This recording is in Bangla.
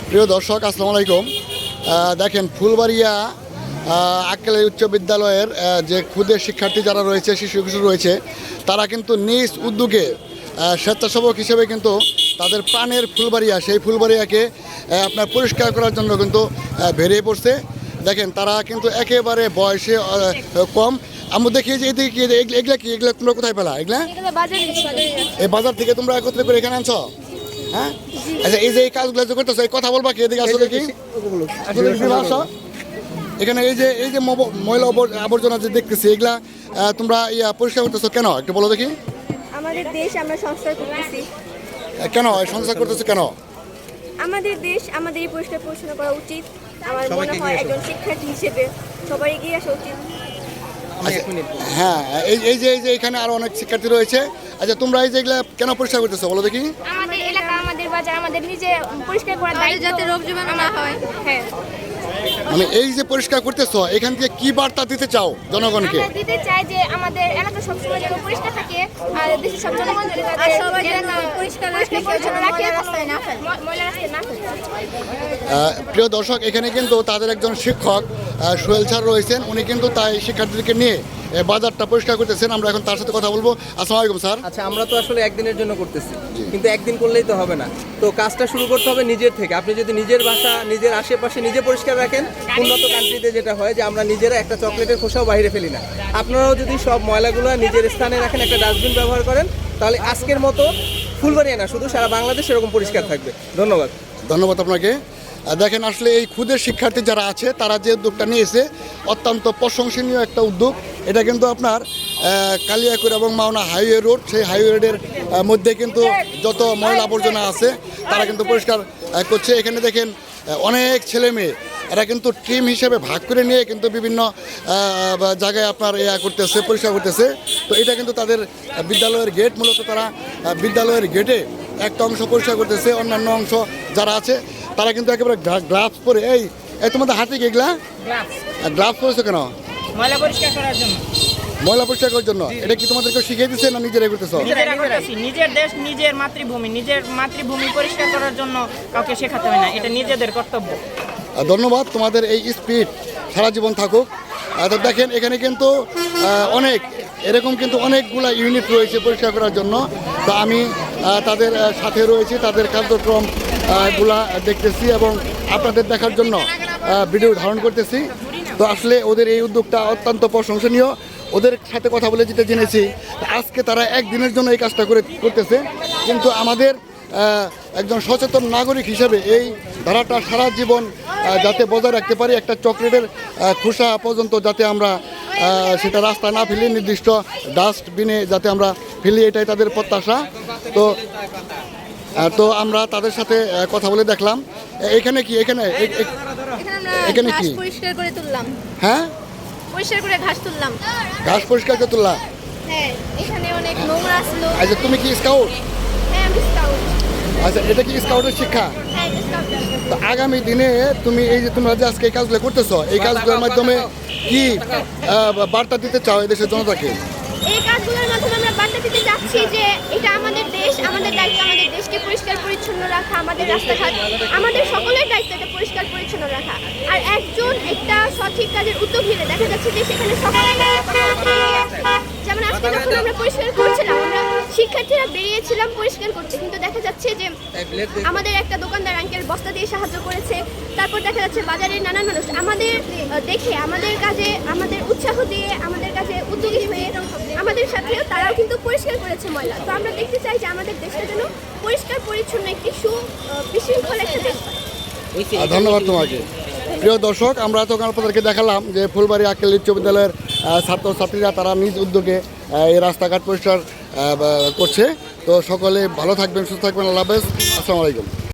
প্রিয় দর্শক, আসসালামু আলাইকুম। দেখেন, ফুলবাড়িয়া আক্কেল উচ্চ বিদ্যালয়ের যে ক্ষুদে শিক্ষার্থী যারা রয়েছে, শিশু কিশোর রয়েছে, তারা কিন্তু নিজ উদ্যোগে স্বেচ্ছাসেবক হিসেবে কিন্তু তাদের প্রাণের ফুলবাড়িয়া, সেই ফুলবাড়িয়াকে আপনার পরিষ্কার করার জন্য কিন্তু বেরিয়ে পড়ছে। দেখেন, তারা কিন্তু একেবারে বয়সে কম। আমরা দেখি যে এদিকে এগুলা তোমরা কোথায় পেলা? এগুলা এই বাজার থেকে তোমরা একত্রে করে এখানে আনছো? হ্যাঁ, আচ্ছা, এই যে এই কাজগুলো যে করতেছো, এই কথা বলবা কি? এদিকে আসো দেখি। এখানে এই যে ময়লা আবর্জনা যে দেখতেছি, এগুলা তোমরা পরিষ্কার করতেছো কেন? একটু বলো দেখি। আমাদের দেশ আমরা সংস্কার করতেছি। কেন সংস্কার করতেছো কেন? আমাদের দেশ আমাদের পরিষ্কার পরিচ্ছন্ন করা উচিত। আমার মনে হয় একজন শিক্ষার্থী হিসেবে সবার এগিয়ে আসা উচিত। হ্যাঁ, এই যে এখানে আরো অনেক শিক্ষার্থী রয়েছে। আচ্ছা, তোমরা এই যে এগুলা কেন পরিষ্কার করতেছো বলো দেখি। আমাদের এলাকা, আমাদের বাজার, আমাদের নিজে পরিষ্কার করার দায়িত্ব, যাতে রোগ জীবাণু না হয়। হ্যাঁ, মানে এই যে পরিষ্কার করতেছো, এখান থেকে কি বার্তা দিতে চাও জনগণকে? আমরা দিতে চাই যে আমাদের এলাকা সবসময় যেন পরিষ্কার থাকে, আর দেশের সব জনগণ যেন সবাই যেন পরিষ্কার পরিচ্ছন্ন রাখে, রাস্তায় না ফেলে, ময়লা রাস্তায় না ফেলে। প্রিয় দর্শক, এখানে কিন্তু তাদের একজন শিক্ষক সোহেল স্যার রয়েছেন। উনি কিন্তু তাই শিক্ষার্থীদেরকে নিয়ে বাজারটা পরিষ্কার করতেছেন। আমরা এখন তার সাথে কথা বলবো। আসসালামু আলাইকুম স্যার। আচ্ছা, আমরা তো আসলে একদিনের জন্য করতেছি, কিন্তু একদিন করলেই তো হবে না। তো কাজটা শুরু করতে হবে নিজের থেকে। আপনি যদি নিজের বাসা, নিজের আশেপাশে নিজে পরিষ্কার রাখেন, উন্নত কান্ট্রিতে যেটা হয় যে আমরা নিজেরা একটা চকলেটের খোসাও বাইরে ফেলি না। আপনারাও যদি সব ময়লাগুলো নিজের স্থানে রাখেন, একটা ডাস্টবিন ব্যবহার করেন, তাহলে আজকের মতো ফুলবাড়িয়া না, শুধু সারা বাংলাদেশ এরকম পরিষ্কার থাকবে। ধন্যবাদ। ধন্যবাদ আপনাকে। দেখেন, আসলে এই ক্ষুদের শিক্ষার্থী যারা আছে, তারা যে উদ্যোগটা নিয়েছে অত্যন্ত প্রশংসনীয় একটা উদ্যোগ। এটা কিন্তু আপনার কালিয়াকৈর এবং মাওনা হাইওয়ে রোড, সেই হাইওয়ে রোডের মধ্যে কিন্তু যত ময়লা আবর্জনা আছে তারা কিন্তু পরিষ্কার করছে। এখানে দেখেন অনেক ছেলে মেয়ে, এরা কিন্তু টিম হিসেবে ভাগ করে নিয়ে কিন্তু বিভিন্ন জায়গায় আপনার করতেছে, পরিষ্কার করতেছে। তো এটা কিন্তু তাদের বিদ্যালয়ের গেট। মূলত তারা বিদ্যালয়ের গেটে একটা অংশ পরিষ্কার করতেছে, অন্যান্য অংশ যারা আছে তারা কিন্তু একেবারে গ্লাভস পরে। এই তোমাদের হাতে কি এগুলা গ্লাভস পরেছো কেন? ময়লা পরিষ্কার করার জন্য। ময়লা পরিষ্কার করার জন্য? এটা কি তোমাদেরকে শিখিয়ে দিচ্ছে না নিজেরাই করতেছো? নিজেরা করতেছি। নিজের দেশ, নিজের মাতৃভূমি পরিষ্কার করার জন্য কাউকে শেখাতে হয় না, এটা নিজেদের কর্তব্য। ধন্যবাদ। তোমাদের এই স্পিড সারা জীবন থাকুক। তো দেখেন, এখানে কিন্তু অনেক এরকম কিন্তু অনেকগুলা ইউনিট রয়েছে পরিষ্কার করার জন্য। তো আমি তাদের সাথে রয়েছি, তাদের কার্যক্রম গুলা দেখতেছি এবং আপনাদের দেখার জন্য ভিডিও ধারণ করতেছি। তো আসলে ওদের এই উদ্যোগটা অত্যন্ত প্রশংসনীয়। ওদের সাথে কথা বলে যেটা জেনেছি, আজকে তারা একদিনের জন্য এই কাজটা করতেছে, কিন্তু আমাদের একজন সচেতন নাগরিক হিসেবে এই ধারাটা সারা জীবন যাতে বজায় রাখতে পারি, একটা চকলেটের খোসা পর্যন্ত যাতে আমরা সেটা রাস্তা না ফেলি, নির্দিষ্ট ডাস্টবিনে যাতে আমরা ফেলি, এটাই তাদের প্রত্যাশা। তো আমরা তাদের সাথে কথা বলে দেখলাম। এখানে কি এখানে কি পরিষ্কার করে তুললাম? হ্যাঁ, পরিষ্কার করে ঘাস তুললাম। ঘাস পরিষ্কার করে তুললা? হ্যাঁ, এখানে অনেক নোংরা ছিল। আচ্ছা, তুমি কি স্কাউট? হ্যাঁ, আমি স্কাউট। আচ্ছা, এটা কি স্কাউটের শিক্ষা? হ্যাঁ, স্কাউট। তো আগামী দিনে তুমি এই যে তোমরা যে আজকে এই কাজগুলো করতেছো, এই কাজগুলোর মাধ্যমে কি বার্তা দিতে চাও এই দেশের জনতাকে? এই কাজগুলোর মাধ্যমে আমরা বার্তা দিতে চাচ্ছি যে এটা আমাদের দেশ, আমাদের দায়িত্ব আমাদের দেশকে পরিষ্কার পরিচ্ছন্ন রাখা, আমাদের রাস্তাঘাট, আমাদের সকলের দায়িত্ব এটা পরিষ্কার পরিচ্ছন্ন রাখা। আর একজন একটা সঠিক কাজের উদ্যোগ নিলে দেখা যাচ্ছে যে সেখানে সবাই, যেমন আজকে যখন আমরা পরিষ্কার করছিলাম, আমরা শিক্ষার্থীরা বেরিয়েছিলাম পরিষ্কার করতে, কিন্তু দেখা যাচ্ছে যে আমাদের একটা দোকানদার আঙ্কেল বস্তা দিয়ে সাহায্য করেছে। তারপর দেখা যাচ্ছে বাজারের নানান মানুষ আমাদের দেখে, আমাদের কাজে, আমাদের উৎসাহ দিয়ে, আমাদের কাজে উদ্যোগী হয়ে আমাদের সাথেও তারাও কিন্তু পরিষ্কার করেছে ময়লা। তো আমরা দেখতে চাই যে আমাদের দেশটা যেন পরিষ্কার পরিচ্ছন্ন একটি বিশৃঙ্খল একটা দেশ হয়। ধন্যবাদ তোমাকে। প্রিয় দর্শক, আমরা তখন আপনাদেরকে দেখালাম যে ফুলবাড়ি আক্কেল উচ্চ বিদ্যালয়ের ছাত্রছাত্রীরা তারা নিজ উদ্যোগে এই রাস্তাঘাট পরিষ্কার করছে। তো সকলে ভালো থাকবেন, সুস্থ থাকবেন। আল্লাহ হাফেজ। আসসালামু আলাইকুম।